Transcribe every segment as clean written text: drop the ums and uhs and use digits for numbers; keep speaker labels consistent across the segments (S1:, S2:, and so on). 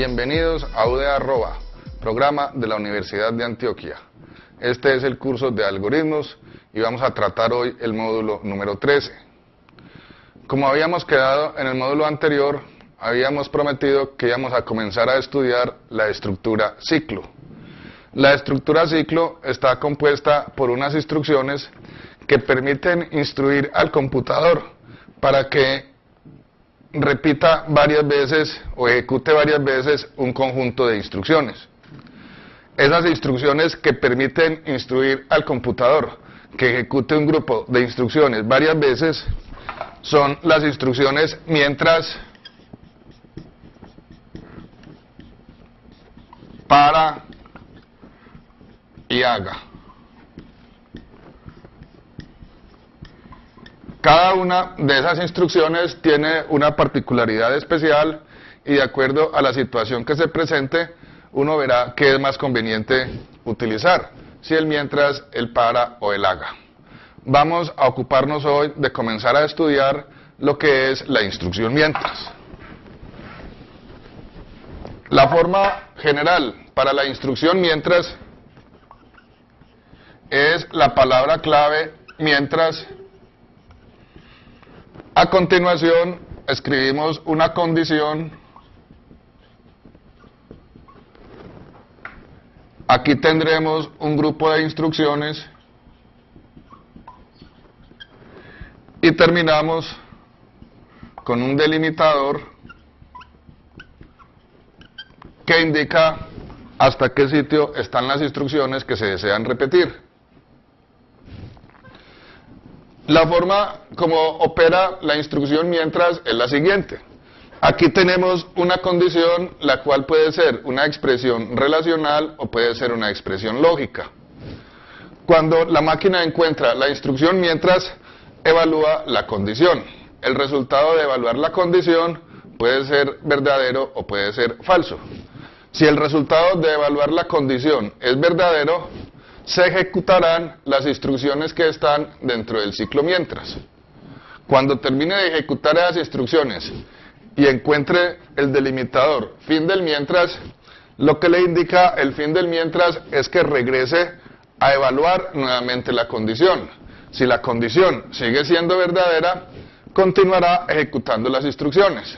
S1: Bienvenidos a UDA Arroba, programa de la Universidad de Antioquia. Este es el curso de algoritmos y vamos a tratar hoy el módulo número 13. Como habíamos quedado en el módulo anterior, habíamos prometido que íbamos a comenzar a estudiar la estructura ciclo. La estructura ciclo está compuesta por unas instrucciones que permiten instruir al computador para que repita varias veces o ejecute varias veces un conjunto de instrucciones. Esas instrucciones que permiten instruir al computador que ejecute un grupo de instrucciones varias veces son las instrucciones mientras, para y haga. Cada una de esas instrucciones tiene una particularidad especial y de acuerdo a la situación que se presente, uno verá qué es más conveniente utilizar, si el mientras, el para o el haga. Vamos a ocuparnos hoy de comenzar a estudiar lo que es la instrucción mientras. La forma general para la instrucción mientras es la palabra clave mientras. A continuación, escribimos una condición. Aquí tendremos un grupo de instrucciones. Y terminamos con un delimitador que indica hasta qué sitio están las instrucciones que se desean repetir. La forma como opera la instrucción mientras es la siguiente. Aquí tenemos una condición, la cual puede ser una expresión relacional o puede ser una expresión lógica. Cuando la máquina encuentra la instrucción mientras, evalúa la condición. El resultado de evaluar la condición puede ser verdadero o puede ser falso. Si el resultado de evaluar la condición es verdadero, se ejecutarán las instrucciones que están dentro del ciclo mientras. Cuando termine de ejecutar esas instrucciones y encuentre el delimitador fin del mientras, lo que le indica el fin del mientras es que regrese a evaluar nuevamente la condición. Si la condición sigue siendo verdadera, continuará ejecutando las instrucciones.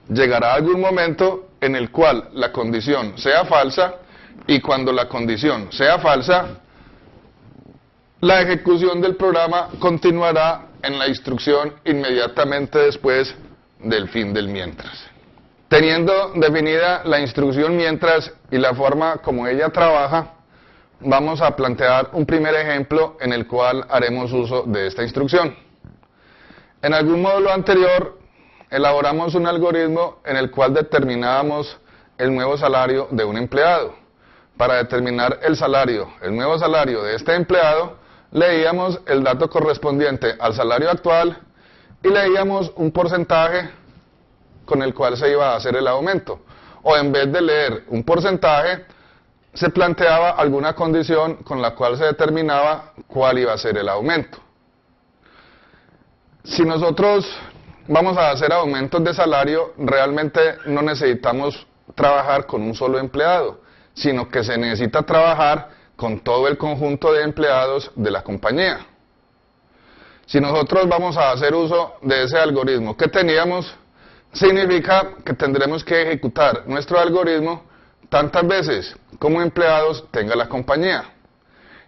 S1: Llegará algún momento en el cual la condición sea falsa, y cuando la condición sea falsa, la ejecución del programa continuará en la instrucción inmediatamente después del fin del mientras. Teniendo definida la instrucción mientras y la forma como ella trabaja, vamos a plantear un primer ejemplo en el cual haremos uso de esta instrucción. En algún módulo anterior elaboramos un algoritmo en el cual determinábamos el nuevo salario de un empleado. Para determinar el nuevo salario de este empleado, leíamos el dato correspondiente al salario actual y leíamos un porcentaje con el cual se iba a hacer el aumento. O en vez de leer un porcentaje, se planteaba alguna condición con la cual se determinaba cuál iba a ser el aumento. Si nosotros vamos a hacer aumentos de salario, realmente no necesitamos trabajar con un solo empleado, sino que se necesita trabajar con todo el conjunto de empleados de la compañía. Si nosotros vamos a hacer uso de ese algoritmo que teníamos, significa que tendremos que ejecutar nuestro algoritmo tantas veces como empleados tenga la compañía.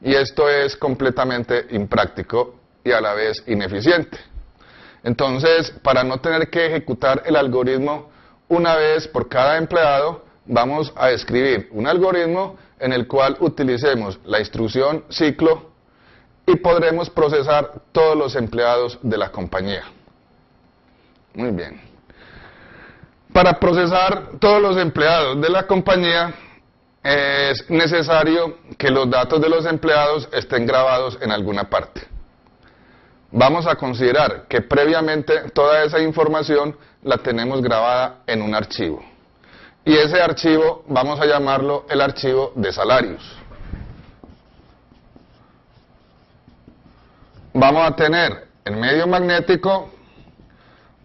S1: Y esto es completamente impráctico y a la vez ineficiente. Entonces, para no tener que ejecutar el algoritmo una vez por cada empleado, vamos a escribir un algoritmo en el cual utilicemos la instrucción ciclo y podremos procesar todos los empleados de la compañía. Muy bien. Para procesar todos los empleados de la compañía es necesario que los datos de los empleados estén grabados en alguna parte. Vamos a considerar que previamente toda esa información la tenemos grabada en un archivo. Y ese archivo vamos a llamarlo el archivo de salarios. Vamos a tener en medio magnético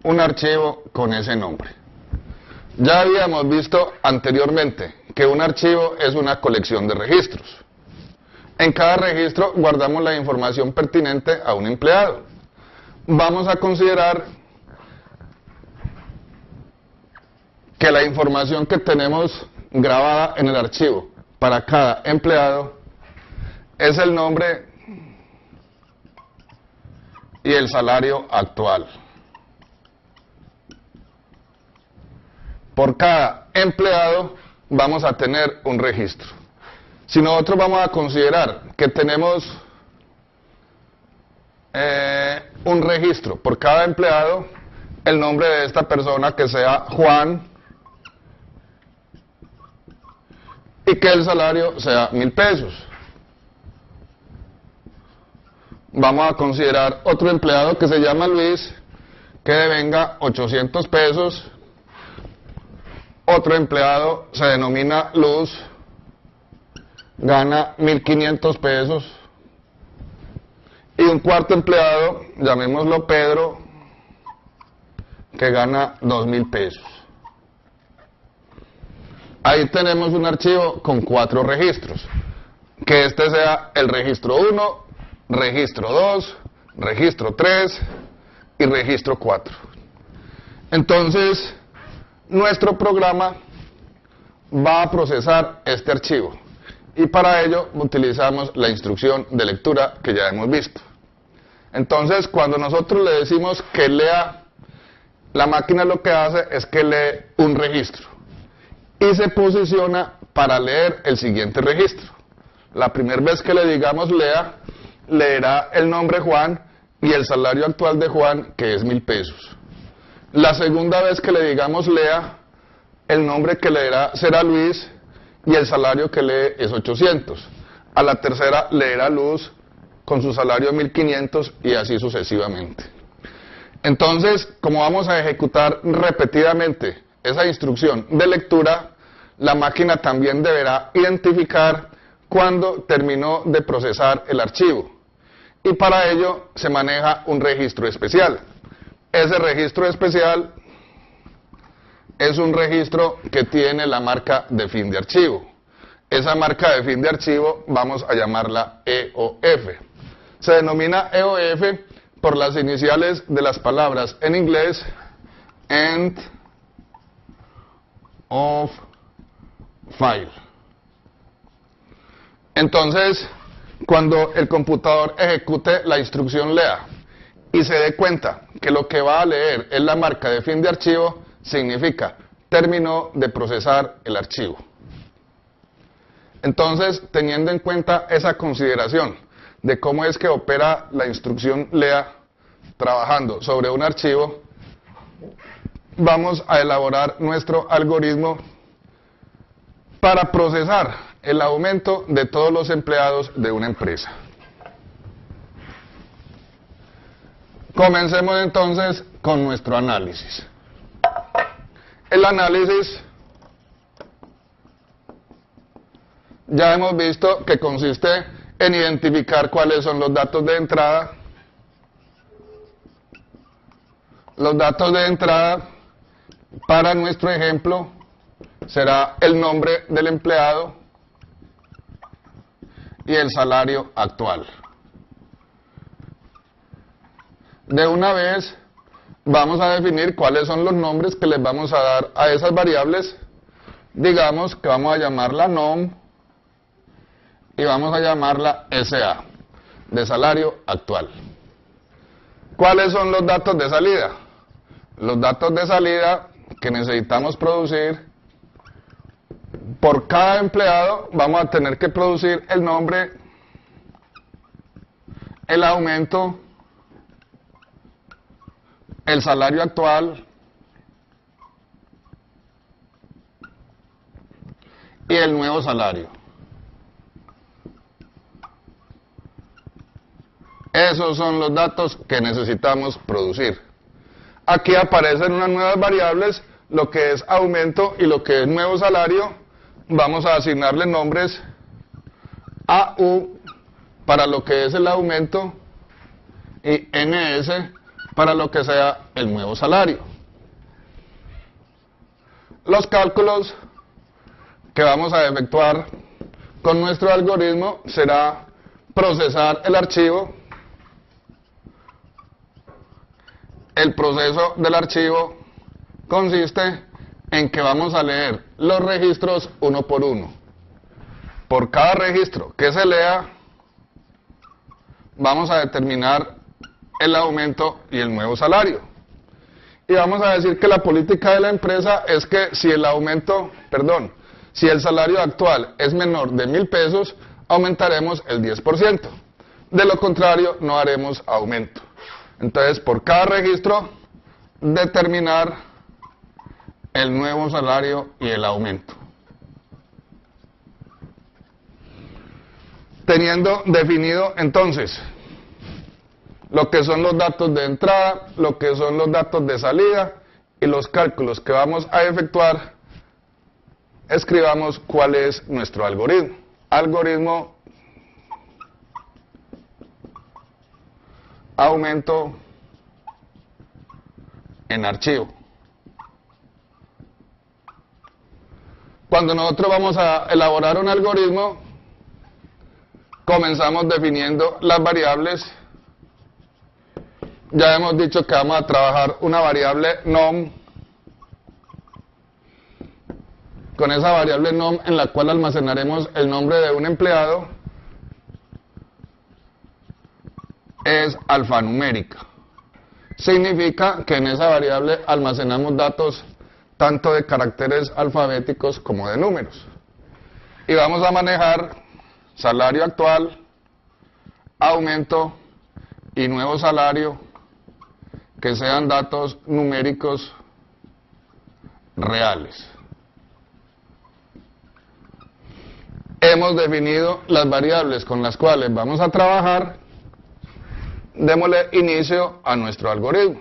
S1: un archivo con ese nombre. Ya habíamos visto anteriormente que un archivo es una colección de registros. En cada registro guardamos la información pertinente a un empleado. Vamos a considerar que la información que tenemos grabada en el archivo para cada empleado es el nombre y el salario actual. Por cada empleado vamos a tener un registro. Si nosotros vamos a considerar que tenemos un registro por cada empleado, el nombre de esta persona que sea Juan y que el salario sea 1.000 pesos. Vamos a considerar otro empleado que se llama Luis, que devenga 800 pesos. Otro empleado se denomina Luz, gana 1.500 pesos. Y un cuarto empleado, llamémoslo Pedro, que gana 2.000 pesos. Ahí tenemos un archivo con 4 registros. Que este sea el registro 1, registro 2, registro 3 y registro 4. Entonces, nuestro programa va a procesar este archivo. Y para ello utilizamos la instrucción de lectura que ya hemos visto. Entonces, cuando nosotros le decimos que lea, la máquina lo que hace es que lee un registro y se posiciona para leer el siguiente registro. La primera vez que le digamos lea, leerá el nombre Juan y el salario actual de Juan, que es 1.000 pesos. La segunda vez que le digamos lea, el nombre que leerá será Luis y el salario que lee es 800. A la tercera leerá Luz con su salario 1.500 y así sucesivamente. Entonces, como vamos a ejecutar repetidamente esa instrucción de lectura, la máquina también deberá identificar cuándo terminó de procesar el archivo. Y para ello se maneja un registro especial. Ese registro especial es un registro que tiene la marca de fin de archivo. Esa marca de fin de archivo vamos a llamarla EOF. Se denomina EOF por las iniciales de las palabras en inglés End of File. Entonces, cuando el computador ejecute la instrucción lea y se dé cuenta que lo que va a leer es la marca de fin de archivo, significa terminó de procesar el archivo. Entonces, teniendo en cuenta esa consideración de cómo es que opera la instrucción lea trabajando sobre un archivo, vamos a elaborar nuestro algoritmo para procesar el aumento de todos los empleados de una empresa. Comencemos entonces con nuestro análisis. El análisis ya hemos visto que consiste en identificar cuáles son los datos de entrada. Los datos de entrada para nuestro ejemplo será el nombre del empleado y el salario actual. De una vez vamos a definir cuáles son los nombres que les vamos a dar a esas variables. Digamos que vamos a llamarla NOM y vamos a llamarla SA, de salario actual. ¿Cuáles son los datos de salida? Los datos de salida que necesitamos producir por cada empleado, vamos a tener que producir el nombre, el aumento, el salario actual y el nuevo salario. Esos son los datos que necesitamos producir. Aquí aparecen unas nuevas variables, lo que es aumento y lo que es nuevo salario. Vamos a asignarle nombres AU para lo que es el aumento y NS para lo que sea el nuevo salario. los cálculos que vamos a efectuar con nuestro algoritmo será procesar el archivo. El proceso del archivo consiste en que vamos a leer los registros uno por uno. Por cada registro que se lea, vamos a determinar el aumento y el nuevo salario. Y vamos a decir que la política de la empresa es que si el salario actual es menor de 1.000 pesos, aumentaremos el 10%. De lo contrario, no haremos aumento. Entonces, por cada registro, determinar el nuevo salario y el aumento. Teniendo definido entonces lo que son los datos de entrada, lo que son los datos de salida y los cálculos que vamos a efectuar, escribamos cuál es nuestro algoritmo. Algoritmo aumento en archivo. Cuando nosotros vamos a elaborar un algoritmo, comenzamos definiendo las variables. Ya hemos dicho que vamos a trabajar una variable nom. Con esa variable nom en la cual almacenaremos el nombre de un empleado, es alfanumérica. Significa que en esa variable almacenamos datos tanto de caracteres alfabéticos como de números. Y vamos a manejar salario actual, aumento y nuevo salario, que sean datos numéricos reales. Hemos definido las variables con las cuales vamos a trabajar. Démosle inicio a nuestro algoritmo.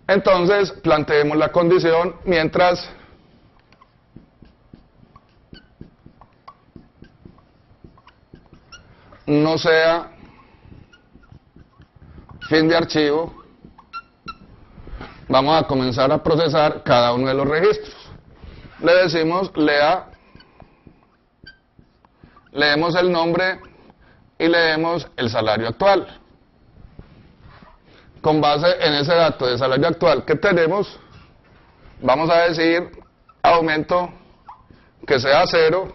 S1: Entonces, planteemos la condición mientras no sea fin de archivo. Vamos a comenzar a procesar cada uno de los registros. Le decimos leemos el nombre y leemos el salario actual. Con base en ese dato de salario actual que tenemos, vamos a decir aumento que sea 0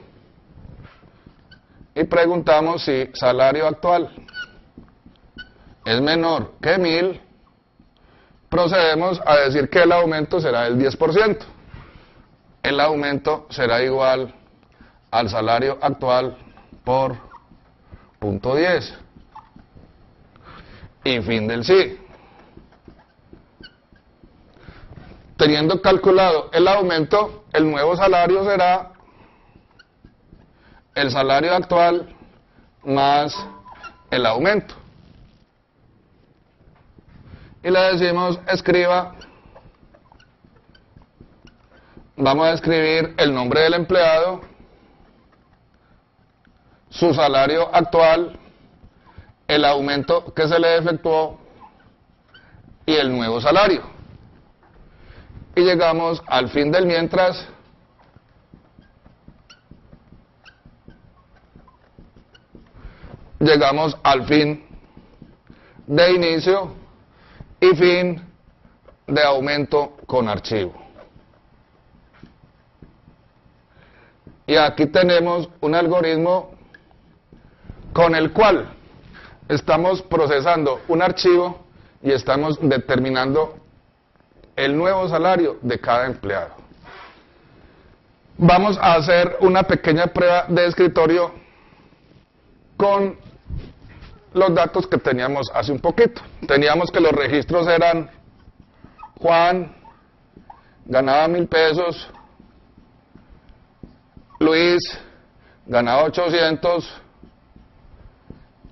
S1: y preguntamos si salario actual es menor que 1.000, procedemos a decir que el aumento será del 10%. El aumento será igual al salario actual por punto 10. Y fin del sí. Teniendo calculado el aumento, el nuevo salario será el salario actual más el aumento. Y le decimos escriba. Vamos a escribir el nombre del empleado, su salario actual, el aumento que se le efectuó y el nuevo salario. Y llegamos al fin del mientras. Llegamos al fin de inicio y fin de aumento con archivo. Y aquí tenemos un algoritmo con el cual estamos procesando un archivo y estamos determinando el nuevo salario de cada empleado. Vamos a hacer una pequeña prueba de escritorio con los datos que teníamos hace un poquito. Teníamos que los registros eran Juan, ganaba 1.000 pesos, Luis, ganaba 800,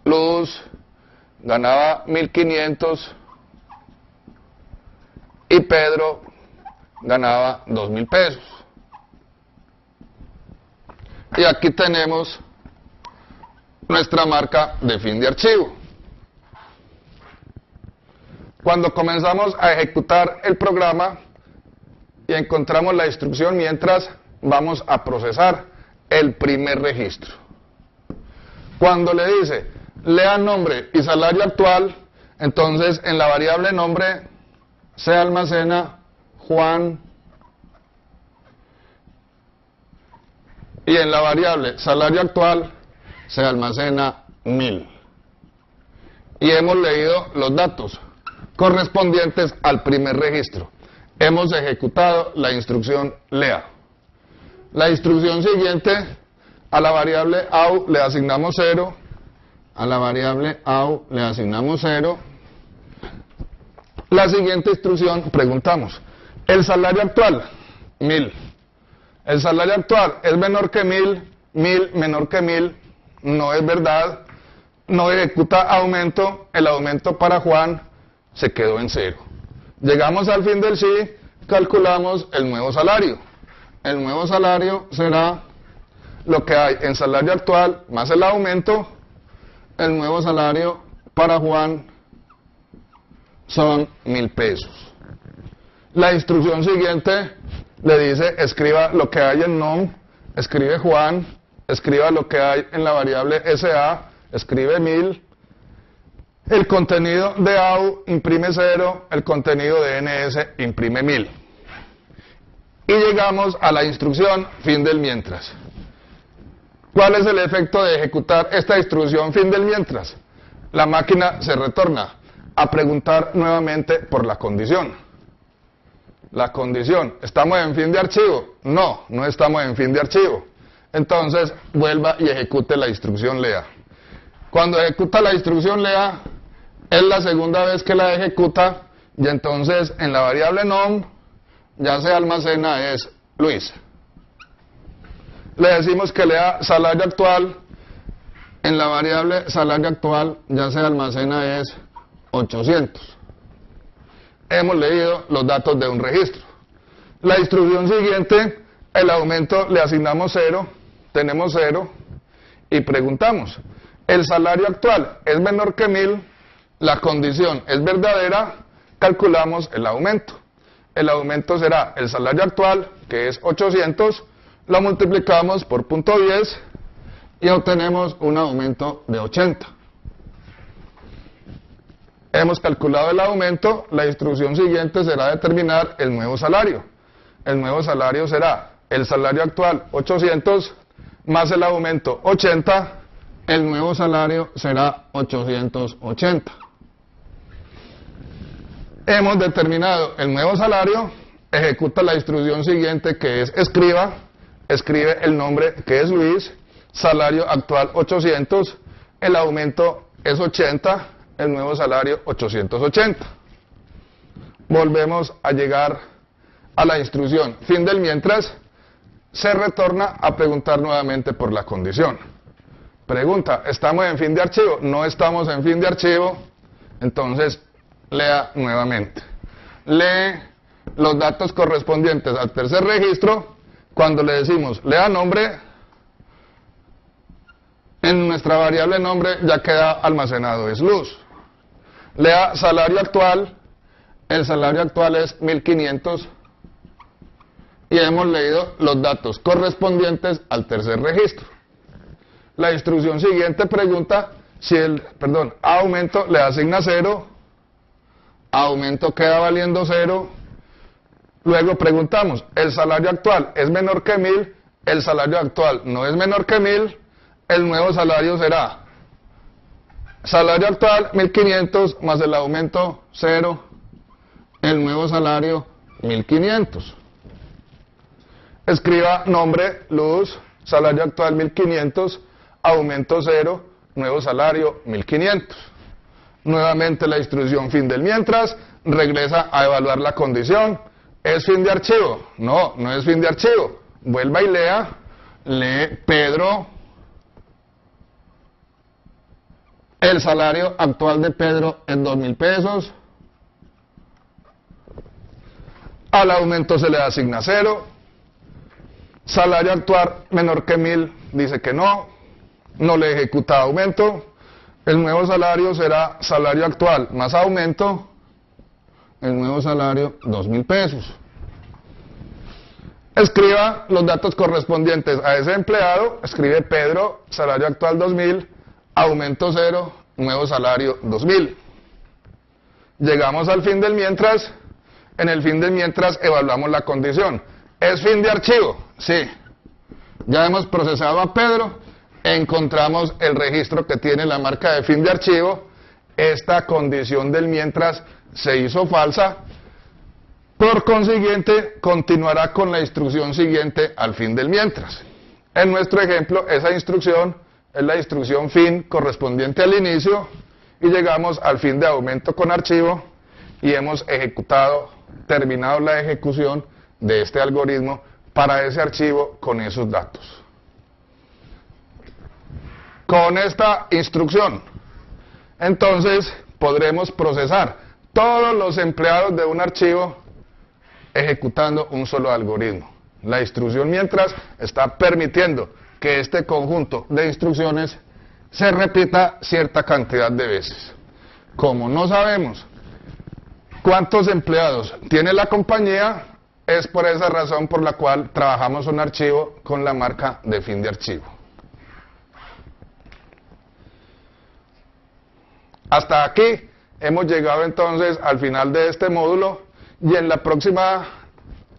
S1: Luz, ganaba 1.500 y Pedro ganaba 2.000 pesos. Y aquí tenemos nuestra marca de fin de archivo. Cuando comenzamos a ejecutar el programa y encontramos la instrucción mientras, vamos a procesar el primer registro. Cuando le dice, lea nombre y salario actual, entonces en la variable nombre se almacena Juan y en la variable salario actual se almacena 1000. Y hemos leído los datos correspondientes al primer registro. Hemos ejecutado la instrucción lea. La instrucción siguiente, a la variable AU le asignamos 0, a la variable AU le asignamos 0. La siguiente instrucción, preguntamos, ¿el salario actual? 1000. ¿El salario actual es menor que 1000? 1000 menor que 1000, no es verdad. No ejecuta aumento, el aumento para Juan se quedó en 0. Llegamos al fin del sí, calculamos el nuevo salario. El nuevo salario será lo que hay en salario actual más el aumento. El nuevo salario para Juan son 1000 pesos. La instrucción siguiente le dice, escriba lo que hay en nom, escribe Juan, escriba lo que hay en la variable SA, escribe 1000, el contenido de AU imprime 0, el contenido de NS imprime 1000. Y llegamos a la instrucción fin del mientras. ¿Cuál es el efecto de ejecutar esta instrucción fin del mientras? La máquina se retorna a preguntar nuevamente por la condición. La condición, ¿estamos en fin de archivo? No, no estamos en fin de archivo. Entonces, vuelva y ejecute la instrucción lea. Cuando ejecuta la instrucción lea, es la segunda vez que la ejecuta, y entonces en la variable nom ya se almacena es Luis. Le decimos que lea salario actual, en la variable salario actual ya se almacena es 800. Hemos leído los datos de un registro. La instrucción siguiente, el aumento le asignamos 0, tenemos 0, y preguntamos, ¿el salario actual es menor que 1000? La condición es verdadera, calculamos el aumento. El aumento será el salario actual, que es 800, lo multiplicamos por .10 y obtenemos un aumento de 80. Hemos calculado el aumento, la instrucción siguiente será determinar el nuevo salario. El nuevo salario será el salario actual 800 más el aumento 80, el nuevo salario será 880. Hemos determinado el nuevo salario, ejecuta la instrucción siguiente que es escriba, escribe el nombre que es Luis, salario actual 800, el aumento es 80, el nuevo salario 880. Volvemos a llegar a la instrucción fin del mientras, se retorna a preguntar nuevamente por la condición. Pregunta, ¿estamos en fin de archivo? No estamos en fin de archivo, entonces lea nuevamente. Lee los datos correspondientes al tercer registro. Cuando le decimos lea nombre, en nuestra variable nombre ya queda almacenado es Luz. Lea salario actual, el salario actual es 1500 y hemos leído los datos correspondientes al tercer registro. La instrucción siguiente pregunta si aumento le asigna 0, aumento queda valiendo 0. Luego preguntamos, ¿el salario actual es menor que 1000? El salario actual no es menor que 1000, el nuevo salario será salario actual 1500 más el aumento 0, el nuevo salario 1500. Escriba nombre, Luz, salario actual 1500, aumento 0, nuevo salario 1500. Nuevamente la instrucción fin del mientras, regresa a evaluar la condición. ¿Es fin de archivo? No, no es fin de archivo. Vuelva y lea, lee Pedro. El salario actual de Pedro es 2000 pesos. Al aumento se le asigna 0. Salario actual menor que 1000, dice que no. No le ejecuta aumento. El nuevo salario será salario actual más aumento. el nuevo salario 2.000 pesos. Escriba los datos correspondientes a ese empleado. Escribe Pedro, salario actual 2.000, aumento 0, nuevo salario 2.000. Llegamos al fin del mientras. En el fin del mientras evaluamos la condición. ¿Es fin de archivo? Sí. Ya hemos procesado a Pedro, encontramos el registro que tiene la marca de fin de archivo. Esta condición del mientras se hizo falsa. Por consiguiente, continuará con la instrucción siguiente al fin del mientras. En nuestro ejemplo, esa instrucción es la instrucción fin correspondiente al inicio, y llegamos al fin de aumento con archivo y hemos terminado la ejecución de este algoritmo para ese archivo con esos datos. Con esta instrucción, entonces, podremos procesar todos los empleados de un archivo ejecutando un solo algoritmo. La instrucción mientras está permitiendo que este conjunto de instrucciones se repita cierta cantidad de veces. Como no sabemos cuántos empleados tiene la compañía, es por esa razón por la cual trabajamos un archivo con la marca de fin de archivo. Hasta aquí hemos llegado entonces al final de este módulo, y en la próxima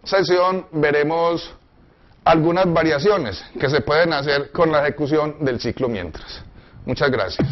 S1: sesión veremos algunas variaciones que se pueden hacer con la ejecución del ciclo mientras. Muchas gracias.